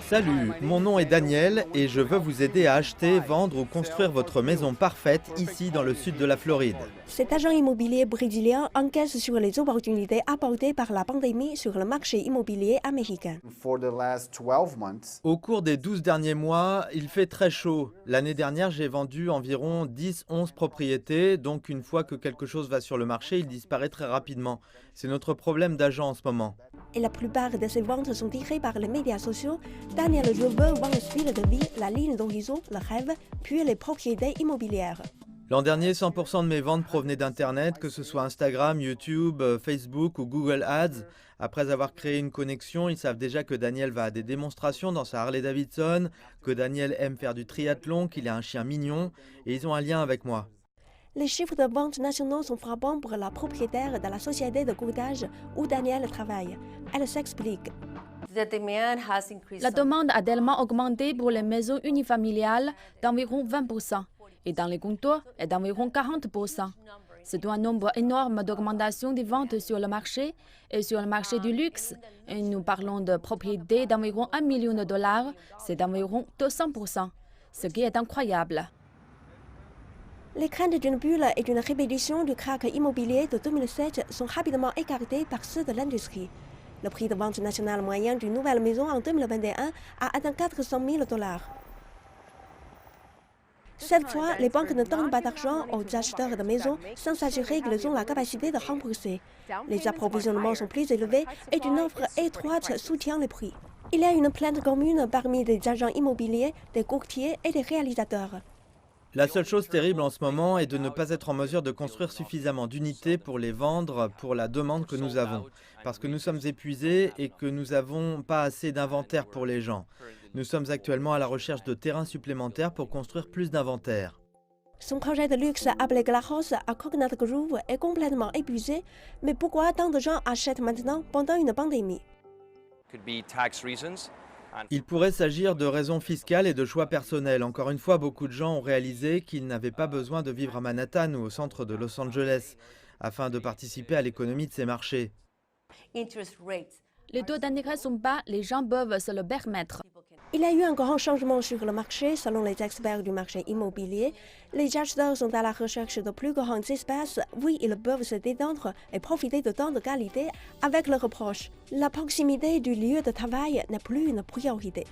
Salut, mon nom est Daniel et je veux vous aider à acheter, vendre ou construire votre maison parfaite ici dans le sud de la Floride. Cet agent immobilier brésilien enquête sur les opportunités apportées par la pandémie sur le marché immobilier américain. Au cours des 12 derniers mois, il fait très chaud. L'année dernière, j'ai vendu environ 10-11 propriétés, donc une fois que quelque chose va sur le marché, il disparaît très rapidement. C'est notre problème d'agent en ce moment. Et la plupart de ces ventes sont tirées par les médias sociaux. Daniel veut vendre le style de vie, la ligne d'horizon, le rêve, puis les propriétés immobilières. L'an dernier, 100% de mes ventes provenaient d'Internet, que ce soit Instagram, YouTube, Facebook ou Google Ads. Après avoir créé une connexion, ils savent déjà que Daniel va à des démonstrations dans sa Harley Davidson, que Daniel aime faire du triathlon, qu'il a un chien mignon, et ils ont un lien avec moi. Les chiffres de vente nationaux sont frappants pour la propriétaire de la société de courtage où Daniel travaille. Elle s'explique. La demande a tellement augmenté pour les maisons unifamiliales d'environ 20% et dans les contours est d'environ 40%. C'est un nombre énorme d'augmentation des ventes sur le marché et sur le marché du luxe. Et nous parlons de propriétés d'environ 1 million de dollars, c'est d'environ 200%, ce qui est incroyable. Les craintes d'une bulle et d'une répétition du krach immobilier de 2007 sont rapidement écartées par ceux de l'industrie. Le prix de vente national moyen d'une nouvelle maison en 2021 a atteint 400 000 dollars. Cette fois, les banques ne donnent pas d'argent aux acheteurs de maisons sans s'assurer qu'ils ont la capacité de rembourser. Les approvisionnements sont plus élevés et une offre étroite soutient les prix. Il y a une plainte commune parmi des agents immobiliers, des courtiers et des réalisateurs. La seule chose terrible en ce moment est de ne pas être en mesure de construire suffisamment d'unités pour les vendre pour la demande que nous avons. Parce que nous sommes épuisés et que nous n'avons pas assez d'inventaire pour les gens. Nous sommes actuellement à la recherche de terrains supplémentaires pour construire plus d'inventaire. Son projet de luxe à Black à Coconut Grove est complètement épuisé. Mais pourquoi tant de gens achètent maintenant pendant une pandémie? Il pourrait s'agir de raisons fiscales et de choix personnels. Encore une fois, beaucoup de gens ont réalisé qu'ils n'avaient pas besoin de vivre à Manhattan ou au centre de Los Angeles afin de participer à l'économie de ces marchés. Les taux d'intérêt sont bas, les gens peuvent se le permettre. Il y a eu un grand changement sur le marché selon les experts du marché immobilier. Les acheteurs sont à la recherche de plus grands espaces. Oui, ils peuvent se détendre et profiter de temps de qualité avec leurs proches. La proximité du lieu de travail n'est plus une priorité.